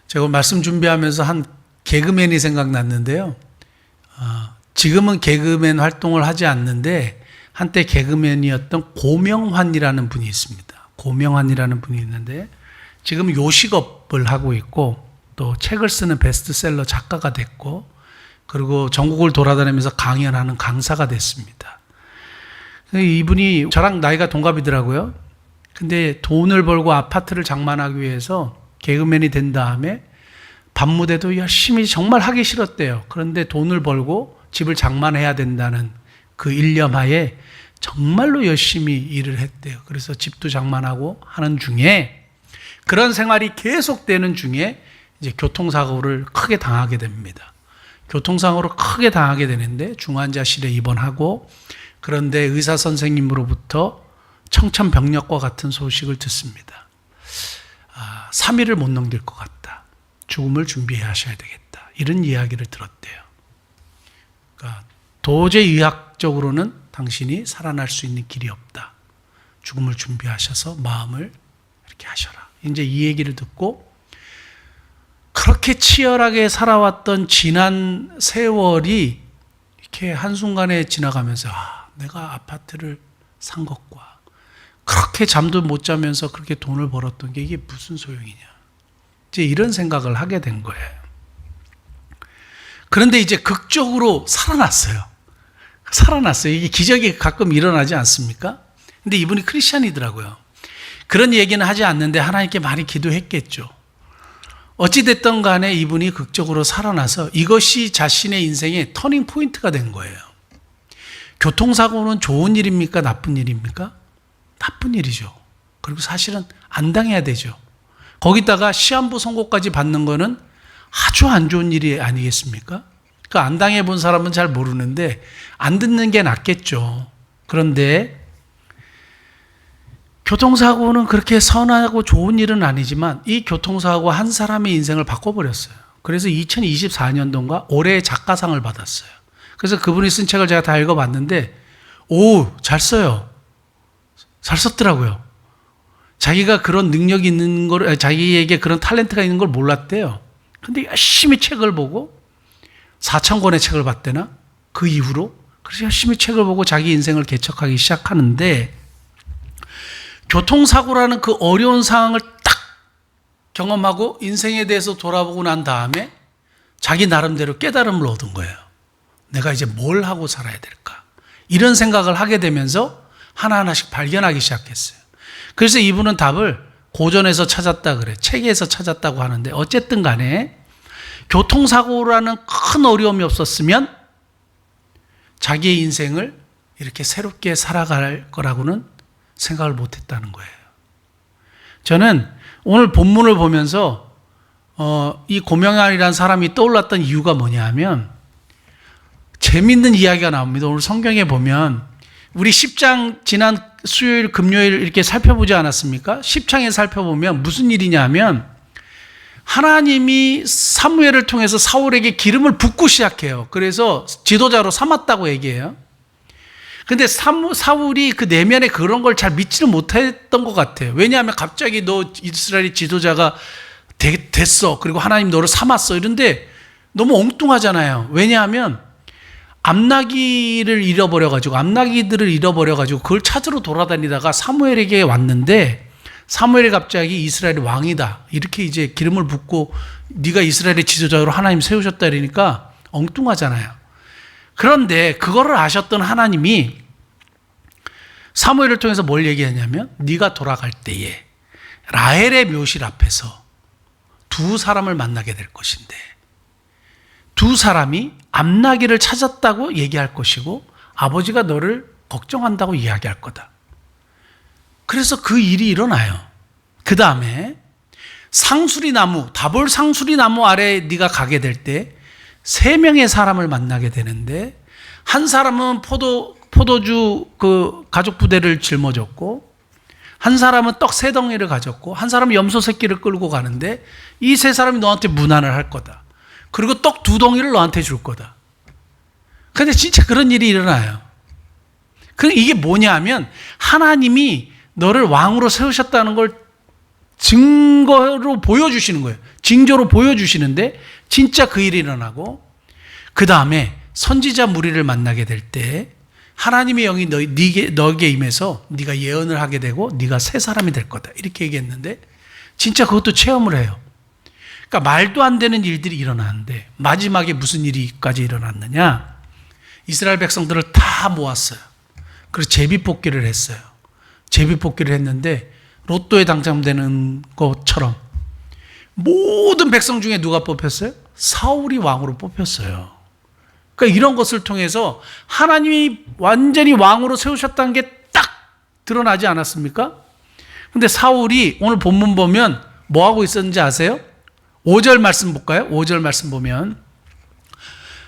제가 말씀 준비하면서 한 개그맨이 생각났는데요. 지금은 개그맨 활동을 하지 않는데 한때 개그맨이었던 고명환이라는 분이 있습니다. 고명환이라는 분이 있는데 지금 요식업을 하고 있고 또 책을 쓰는 베스트셀러 작가가 됐고 그리고 전국을 돌아다니면서 강연하는 강사가 됐습니다. 이분이 저랑 나이가 동갑이더라고요. 근데 돈을 벌고 아파트를 장만하기 위해서 개그맨이 된 다음에 밤무대도 열심히 정말 하기 싫었대요. 그런데 돈을 벌고 집을 장만해야 된다는 그 일념하에 정말로 열심히 일을 했대요. 그래서 집도 장만하고 하는 중에 그런 생활이 계속되는 중에 이제 교통사고를 크게 당하게 됩니다. 교통사고를 크게 당하게 되는데 중환자실에 입원하고 그런데 의사 선생님으로부터 청천벽력과 같은 소식을 듣습니다. 3일을 못 넘길 것 같다. 죽음을 준비해 하셔야 되겠다. 이런 이야기를 들었대요. 그러니까 도저히 의학적으로는 당신이 살아날 수 있는 길이 없다. 죽음을 준비하셔서 마음을 이렇게 하셔라. 이제 이 얘기를 듣고 그렇게 치열하게 살아왔던 지난 세월이 이렇게 한순간에 지나가면서 내가 아파트를 산 것과 그렇게 잠도 못 자면서 그렇게 돈을 벌었던 게 이게 무슨 소용이냐. 이제 이런 생각을 하게 된 거예요. 그런데 이제 극적으로 살아났어요. 이게 기적이 가끔 일어나지 않습니까? 근데 이분이 크리스찬이더라고요. 그런 얘기는 하지 않는데 하나님께 많이 기도했겠죠. 어찌됐든 간에 이분이 극적으로 살아나서 이것이 자신의 인생의 터닝 포인트가 된 거예요. 교통사고는 좋은 일입니까? 나쁜 일입니까? 나쁜 일이죠. 그리고 사실은 안 당해야 되죠. 거기다가 시한부 선고까지 받는 거는 아주 안 좋은 일이 아니겠습니까? 그 안 당해본 사람은 잘 모르는데 안 듣는 게 낫겠죠. 그런데 교통사고는 그렇게 선하고 좋은 일은 아니지만 이 교통사고가 한 사람의 인생을 바꿔버렸어요. 그래서 2024년도인가 올해의 작가상을 받았어요. 그래서 그분이 쓴 책을 제가 다 읽어봤는데 잘 써요. 잘 썼더라고요. 자기가 그런 능력이 있는 걸, 자기에게 그런 탤런트가 있는 걸 몰랐대요. 근데 열심히 책을 보고 4,000권의 책을 봤대나? 그 이후로 그래서 열심히 책을 보고 자기 인생을 개척하기 시작하는데 교통사고라는 그 어려운 상황을 딱 경험하고 인생에 대해서 돌아보고 난 다음에 자기 나름대로 깨달음을 얻은 거예요. 내가 이제 뭘 하고 살아야 될까? 이런 생각을 하게 되면서 하나하나씩 발견하기 시작했어요. 그래서 이분은 답을 고전에서 찾았다 그래. 책에서 찾았다고 하는데 어쨌든 간에 교통사고라는 큰 어려움이 없었으면 자기의 인생을 이렇게 새롭게 살아갈 거라고는 생각을 못했다는 거예요. 저는 오늘 본문을 보면서 이 고명환이라는 사람이 떠올랐던 이유가 뭐냐 하면 재밌는 이야기가 나옵니다. 오늘 성경에 보면 우리 10장 지난 수요일 금요일 이렇게 살펴보지 않았습니까? 10장에 살펴보면 무슨 일이냐 하면 하나님이 사무엘을 통해서 사울에게 기름을 붓고 시작해요. 그래서 지도자로 삼았다고 얘기해요. 근데 사울이 그 내면에 그런 걸 잘 믿지는 못했던 것 같아요. 왜냐하면 갑자기 너 이스라엘의 지도자가 됐어. 그리고 하나님 너를 삼았어. 이런데 너무 엉뚱하잖아요. 왜냐하면 암나기들을 잃어버려가지고 그걸 찾으러 돌아다니다가 사무엘에게 왔는데 사무엘이 갑자기 이스라엘의 왕이다. 이렇게 이제 기름을 붓고 네가 이스라엘의 지도자로 하나님 세우셨다 이러니까 엉뚱하잖아요. 그런데 그거를 아셨던 하나님이 사무엘을 통해서 뭘 얘기하냐면 네가 돌아갈 때에 라헬의 묘실 앞에서 두 사람을 만나게 될 것인데 두 사람이 암나기를 찾았다고 얘기할 것이고 아버지가 너를 걱정한다고 이야기할 거다. 그래서 그 일이 일어나요. 그 다음에 다볼 상수리 나무 아래에 네가 가게 될 때 3명의 사람을 만나게 되는데 한 사람은 포도주 그 가족 부대를 짊어졌고 한 사람은 떡 3덩이를 가졌고 한 사람은 염소 새끼를 끌고 가는데 이 3사람이 너한테 문안을 할 거다. 그리고 떡 2덩이를 너한테 줄 거다. 근데 진짜 그런 일이 일어나요. 이게 뭐냐 하면 하나님이 너를 왕으로 세우셨다는 걸 증거로 보여주시는 거예요. 징조로 보여주시는데 진짜 그 일이 일어나고, 그 다음에 선지자 무리를 만나게 될 때 하나님의 영이 너에게 임해서 네가 예언을 하게 되고 네가 새 사람이 될 거다, 이렇게 얘기했는데 진짜 그것도 체험을 해요. 그러니까 말도 안 되는 일들이 일어나는데 마지막에 무슨 일이까지 일어났느냐? 이스라엘 백성들을 다 모았어요. 그래서 제비뽑기를 했어요. 제비뽑기를 했는데 로또에 당첨되는 것처럼 모든 백성 중에 누가 뽑혔어요? 사울이 왕으로 뽑혔어요. 그러니까 이런 것을 통해서 하나님이 완전히 왕으로 세우셨다는 게 딱 드러나지 않았습니까? 근데 사울이 오늘 본문 보면 뭐 하고 있었는지 아세요? 5절 말씀 볼까요? 5절 말씀 보면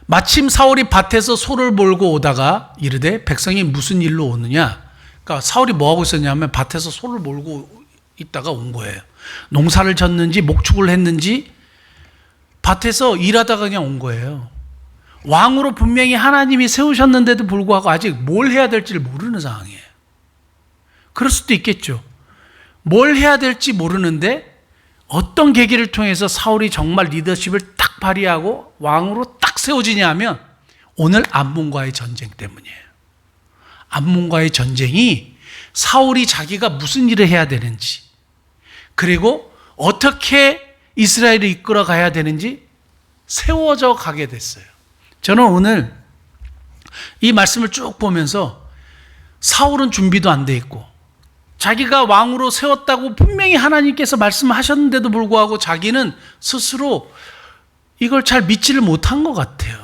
마침 사울이 밭에서 소를 몰고 오다가 이르되 백성이 무슨 일로 오느냐? 그러니까 사울이 뭐 하고 있었냐면 밭에서 소를 몰고 있다가 온 거예요. 농사를 졌는지 목축을 했는지 밭에서 일하다가 그냥 온 거예요. 왕으로 분명히 하나님이 세우셨는데도 불구하고 아직 뭘 해야 될지를 모르는 상황이에요. 그럴 수도 있겠죠. 뭘 해야 될지 모르는데 어떤 계기를 통해서 사울이 정말 리더십을 딱 발휘하고 왕으로 딱 세워지냐 하면 오늘 암몬과의 전쟁 때문이에요. 암몬과의 전쟁이 사울이 자기가 무슨 일을 해야 되는지, 그리고 어떻게 이스라엘을 이끌어 가야 되는지 세워져 가게 됐어요. 저는 오늘 이 말씀을 쭉 보면서 사울은 준비도 안 돼 있고 자기가 왕으로 세웠다고 분명히 하나님께서 말씀하셨는데도 불구하고 자기는 스스로 이걸 잘 믿지를 못한 것 같아요.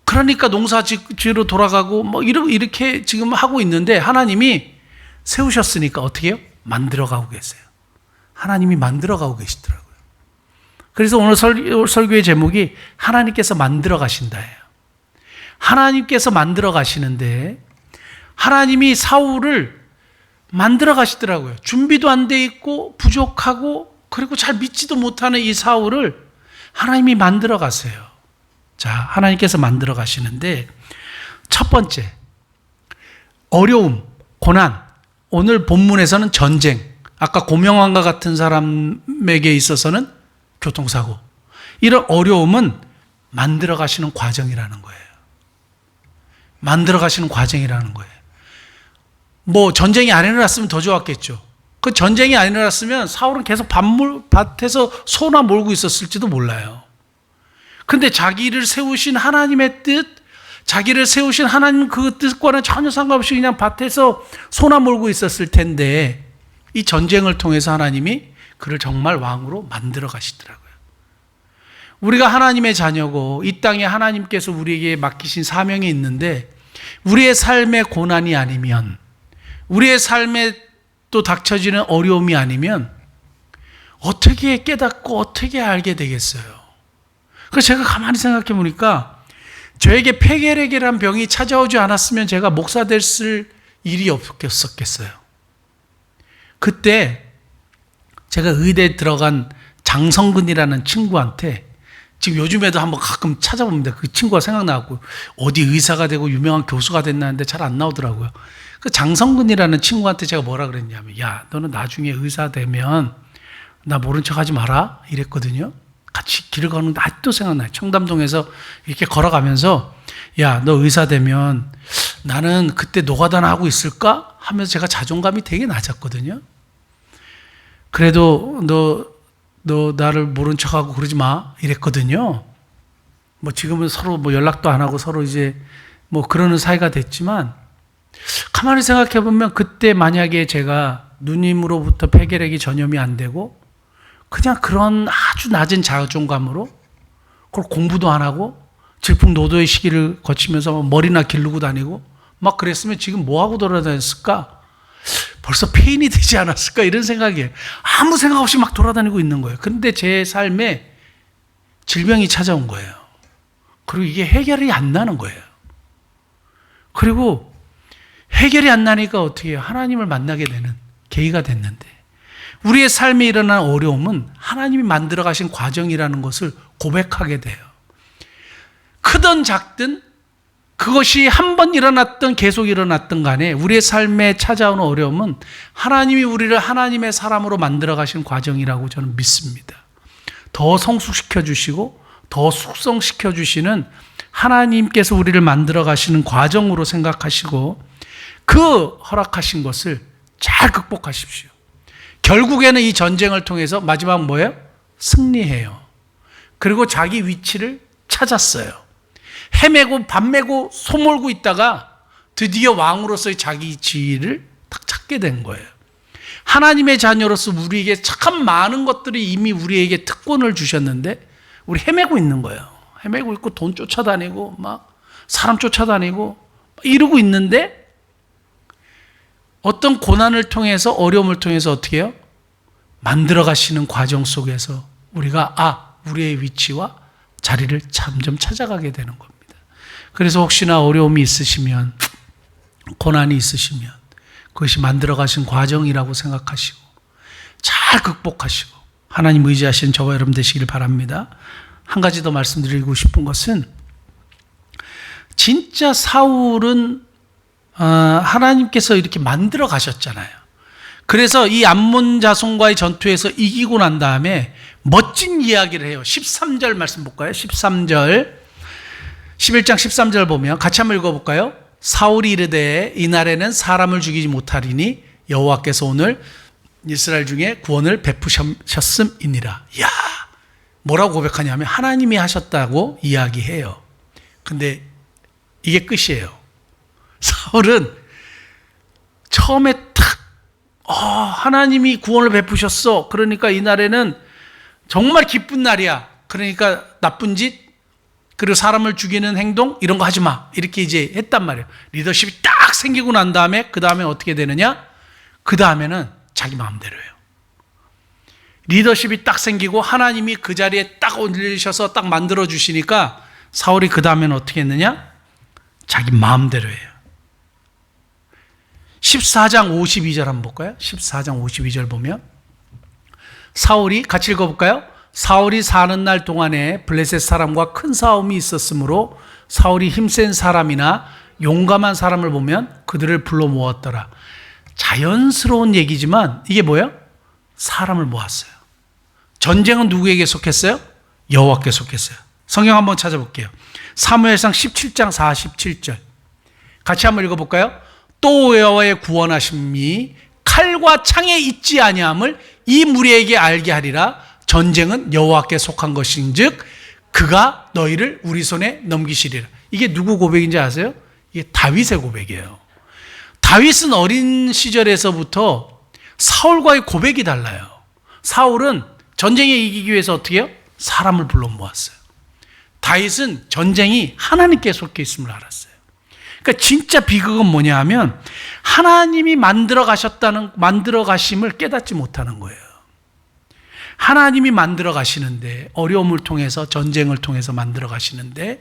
그러니까 농사지로 돌아가고 뭐 이렇게 지금 하고 있는데 하나님이 세우셨으니까 어떻게 해요? 만들어가고 계세요. 하나님이 만들어가고 계시더라고요. 그래서 오늘 설교의 제목이 하나님께서 만들어 가신다예요. 하나님께서 만들어 가시는데 하나님이 사울을 만들어 가시더라고요. 준비도 안 돼 있고 부족하고 그리고 잘 믿지도 못하는 이 사울을 하나님이 만들어 가세요. 자, 하나님께서 만들어 가시는데 첫 번째, 어려움, 고난. 오늘 본문에서는 전쟁. 아까 고명왕과 같은 사람에게 있어서는 교통사고. 이런 어려움은 만들어 가시는 과정이라는 거예요. 만들어 가시는 과정이라는 거예요. 뭐 전쟁이 안 일어났으면 더 좋았겠죠. 그 전쟁이 안 일어났으면 사울은 계속 밭에서 소나 몰고 있었을지도 몰라요. 근데 자기를 세우신 하나님의 뜻, 자기를 세우신 하나님 그 뜻과는 전혀 상관없이 그냥 밭에서 소나 몰고 있었을 텐데 이 전쟁을 통해서 하나님이 그를 정말 왕으로 만들어 가시더라고요. 우리가 하나님의 자녀고 이 땅에 하나님께서 우리에게 맡기신 사명이 있는데 우리의 삶의 고난이 아니면, 우리의 삶에 또 닥쳐지는 어려움이 아니면 어떻게 깨닫고 어떻게 알게 되겠어요? 그래서 제가 가만히 생각해 보니까 저에게 폐결핵이란 병이 찾아오지 않았으면 제가 목사 됐을 일이 없었겠어요. 그때 제가 의대에 들어간 장성근이라는 친구한테, 지금 요즘에도 한번 가끔 찾아봅니다. 그 친구가 생각나고 어디 의사가 되고 유명한 교수가 됐나는데 잘 안 나오더라고요. 그 장성근이라는 친구한테 제가 뭐라 그랬냐면, 야, 너는 나중에 의사 되면 나 모른 척 하지 마라 이랬거든요. 같이 길을 걷는데 아직도 생각나요. 청담동에서 이렇게 걸어가면서 야, 너 의사 되면 나는 그때 노가다나 하고 있을까? 하면서 제가 자존감이 되게 낮았거든요. 그래도 너 나를 모른 척하고 그러지 마 이랬거든요. 뭐 지금은 서로 뭐 연락도 안 하고 서로 이제 뭐 그러는 사이가 됐지만 가만히 생각해 보면 그때 만약에 제가 누님으로부터 폐결핵이 전염이 안 되고 그냥 그런 아주 낮은 자존감으로 그걸 공부도 안 하고 질풍노도의 시기를 거치면서 머리나 기르고 다니고 막 그랬으면 지금 뭐 하고 돌아다녔을까? 벌써 폐인이 되지 않았을까? 이런 생각이에요. 아무 생각 없이 막 돌아다니고 있는 거예요. 근데 제 삶에 질병이 찾아온 거예요. 그리고 이게 해결이 안 나는 거예요. 그리고 해결이 안 나니까 어떻게 해요? 하나님을 만나게 되는 계기가 됐는데 우리의 삶에 일어난 어려움은 하나님이 만들어 가신 과정이라는 것을 고백하게 돼요. 크든 작든 그것이 한 번 일어났든 계속 일어났든 간에 우리의 삶에 찾아오는 어려움은 하나님이 우리를 하나님의 사람으로 만들어 가신 과정이라고 저는 믿습니다. 더 성숙시켜 주시고 더 숙성시켜 주시는 하나님께서 우리를 만들어 가시는 과정으로 생각하시고 그 허락하신 것을 잘 극복하십시오. 결국에는 이 전쟁을 통해서 마지막 뭐예요? 승리해요. 그리고 자기 위치를 찾았어요. 헤매고 밤매고 소몰고 있다가 드디어 왕으로서의 자기 지위를 딱 찾게 된 거예요. 하나님의 자녀로서 우리에게 참 많은 것들이 이미 우리에게 특권을 주셨는데 우리 헤매고 있는 거예요. 헤매고 있고 돈 쫓아다니고 막 사람 쫓아다니고 이러고 있는데 어떤 고난을 통해서 어려움을 통해서 어떻게 해요? 만들어 가시는 과정 속에서 우리가 우리의 위치와 자리를 점점 찾아가게 되는 겁니다. 그래서 혹시나 어려움이 있으시면 고난이 있으시면 그것이 만들어 가신 과정이라고 생각하시고 잘 극복하시고 하나님 의지하시는 저와 여러분 되시길 바랍니다. 한 가지 더 말씀드리고 싶은 것은 진짜 사울은 하나님께서 이렇게 만들어 가셨잖아요. 그래서 이 암몬 자손과의 전투에서 이기고 난 다음에 멋진 이야기를 해요. 13절 말씀 볼까요? 13절 11장 13절 보면 같이 한번 읽어볼까요? 사울이 이르되 이날에는 사람을 죽이지 못하리니 여호와께서 오늘 이스라엘 중에 구원을 베푸셨음이니라. 이야, 뭐라고 고백하냐면 하나님이 하셨다고 이야기해요. 근데 이게 끝이에요. 사울은 처음에 하나님이 구원을 베푸셨어. 그러니까 이날에는 정말 기쁜 날이야. 그러니까 나쁜 짓 그리고 사람을 죽이는 행동 이런 거 하지 마. 이렇게 이제 했단 말이에요. 리더십이 딱 생기고 난 다음에 그 다음에 어떻게 되느냐? 그 다음에는 자기 마음대로예요. 리더십이 딱 생기고 하나님이 그 자리에 딱 올리셔서 딱 만들어 주시니까 사울이 그 다음에는 어떻게 했느냐? 자기 마음대로예요. 14장 52절 한번 볼까요? 14장 52절 보면 사울이 같이 읽어볼까요? 사울이 사는 날 동안에 블레셋 사람과 큰 싸움이 있었으므로 사울이 힘센 사람이나 용감한 사람을 보면 그들을 불러 모았더라. 자연스러운 얘기지만 이게 뭐예요? 사람을 모았어요. 전쟁은 누구에게 속했어요? 여호와께 속했어요. 성경 한번 찾아볼게요. 사무엘상 17장 47절 같이 한번 읽어볼까요? 또 여호와의 구원하심이 칼과 창에 있지 아니함을 이 무리에게 알게 하리라. 전쟁은 여호와께 속한 것인즉 그가 너희를 우리 손에 넘기시리라. 이게 누구 고백인지 아세요? 이게 다윗의 고백이에요. 다윗은 어린 시절에서부터 사울과의 고백이 달라요. 사울은 전쟁에 이기기 위해서 어떻게 해요? 사람을 불러 모았어요. 다윗은 전쟁이 하나님께 속해 있음을 알았어요. 그러니까 진짜 비극은 뭐냐 하면 하나님이 만들어 가심을 깨닫지 못하는 거예요. 하나님이 만들어 가시는데 어려움을 통해서 전쟁을 통해서 만들어 가시는데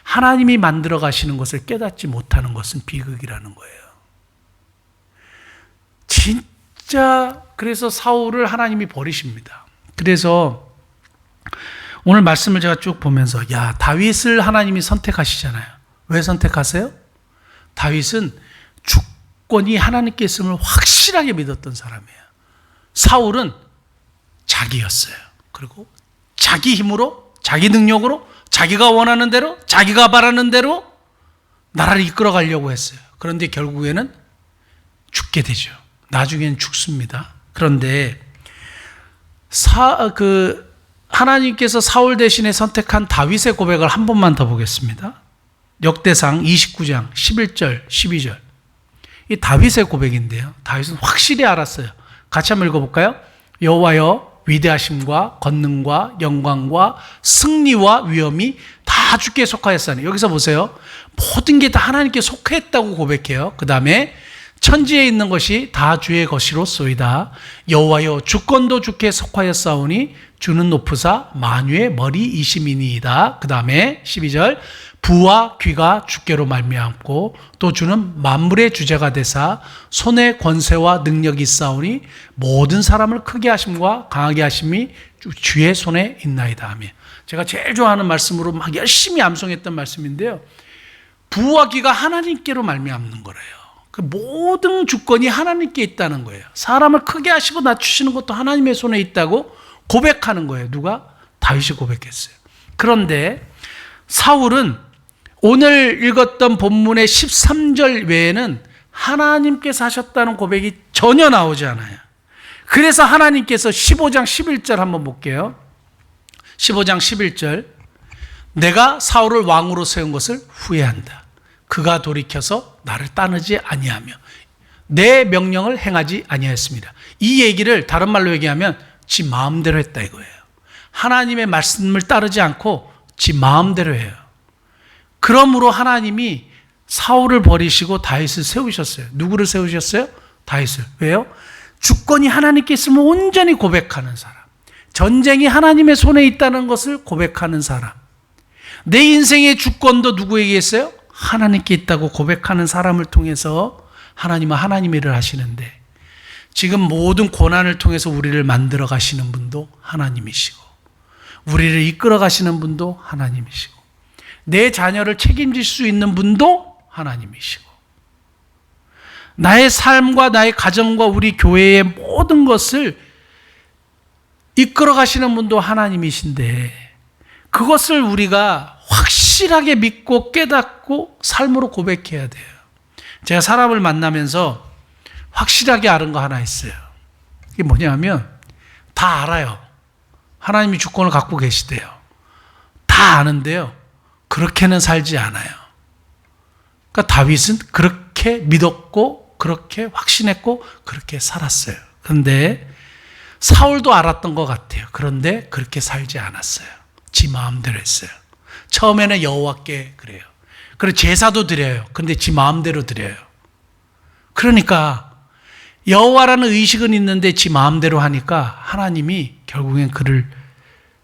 하나님이 만들어 가시는 것을 깨닫지 못하는 것은 비극이라는 거예요. 진짜 그래서 사울을 하나님이 버리십니다. 그래서 오늘 말씀을 제가 쭉 보면서 다윗을 하나님이 선택하시잖아요. 왜 선택하세요? 다윗은 주권이 하나님께 있음을 확실하게 믿었던 사람이에요. 사울은 자기였어요. 그리고 자기 힘으로, 자기 능력으로, 자기가 원하는 대로, 자기가 바라는 대로 나라를 이끌어 가려고 했어요. 그런데 결국에는 죽게 되죠. 나중에는 죽습니다. 그런데 하나님께서 사울 대신에 선택한 다윗의 고백을 한 번만 더 보겠습니다. 역대상 29장 11절, 12절. 이 다윗의 고백인데요. 다윗은 확실히 알았어요. 같이 한번 읽어볼까요? 여호와여 위대하심과 권능과 영광과 승리와 위엄이 다 주께 속하였사니. 여기서 보세요. 모든 게 다 하나님께 속했다고 고백해요. 그 다음에 천지에 있는 것이 다 주의 것이로소이다. 여호와여 주권도 주께 속하였사오니 주는 높으사 만유의 머리이심이니이다. 그 다음에 12절 부와 귀가 주께로 말미암고 또 주는 만물의 주제가 되사 손에 권세와 능력이 있사오니 모든 사람을 크게 하심과 강하게 하심이 주의 손에 있나이다 하며 제가 제일 좋아하는 말씀으로 막 열심히 암송했던 말씀인데요. 부와 기가 하나님께로 말미암는 거래요. 그 모든 주권이 하나님께 있다는 거예요. 사람을 크게 하시고 낮추시는 것도 하나님의 손에 있다고 고백하는 거예요. 누가? 다윗이 고백했어요. 그런데 사울은 오늘 읽었던 본문의 13절 외에는 하나님께서 하셨다는 고백이 전혀 나오지 않아요. 그래서 하나님께서 15장 11절 한번 볼게요. 15장 11절. 내가 사울을 왕으로 세운 것을 후회한다. 그가 돌이켜서 나를 따르지 아니하며 내 명령을 행하지 아니하였습니다. 이 얘기를 다른 말로 얘기하면 지 마음대로 했다 이거예요. 하나님의 말씀을 따르지 않고 지 마음대로 해요. 그러므로 하나님이 사울을 버리시고 다윗을 세우셨어요. 누구를 세우셨어요? 다윗을. 왜요? 주권이 하나님께 있으면 온전히 고백하는 사람. 전쟁이 하나님의 손에 있다는 것을 고백하는 사람. 내 인생의 주권도 누구에게 있어요? 하나님께 있다고 고백하는 사람을 통해서 하나님은 하나님 일을 하시는데, 지금 모든 고난을 통해서 우리를 만들어 가시는 분도 하나님이시고, 우리를 이끌어 가시는 분도 하나님이시고, 내 자녀를 책임질 수 있는 분도 하나님이시고, 나의 삶과 나의 가정과 우리 교회의 모든 것을 이끌어 가시는 분도 하나님이신데, 그것을 우리가 확실하게 믿고 깨닫고 삶으로 고백해야 돼요. 제가 사람을 만나면서 확실하게 아는 거 하나 있어요. 그게 뭐냐면 다 알아요. 하나님이 주권을 갖고 계시대요. 다 아는데요, 그렇게는 살지 않아요. 그러니까 다윗은 그렇게 믿었고 그렇게 확신했고 그렇게 살았어요. 그런데 사울도 알았던 것 같아요. 그런데 그렇게 살지 않았어요. 지 마음대로 했어요. 처음에는 여호와께 그래요. 그리고 제사도 드려요. 그런데 지 마음대로 드려요. 그러니까 여호와라는 의식은 있는데 지 마음대로 하니까 하나님이 결국엔 그를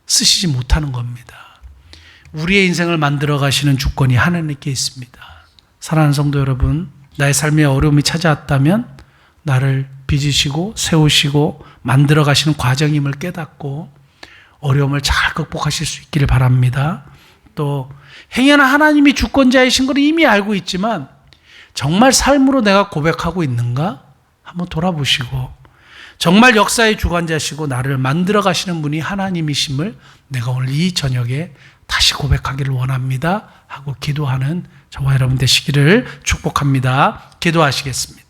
쓰시지 못하는 겁니다. 우리의 인생을 만들어 가시는 주권이 하나님께 있습니다. 사랑하는 성도 여러분, 나의 삶에 어려움이 찾아왔다면 나를 빚으시고 세우시고 만들어 가시는 과정임을 깨닫고 어려움을 잘 극복하실 수 있기를 바랍니다. 또 행여나 하나님이 주권자이신 걸 이미 알고 있지만 정말 삶으로 내가 고백하고 있는가? 한번 돌아보시고, 정말 역사의 주관자시고 나를 만들어 가시는 분이 하나님이심을 내가 오늘 이 저녁에 다시 고백하기를 원합니다 하고 기도하는 저와 여러분 되시기를 축복합니다. 기도하시겠습니다.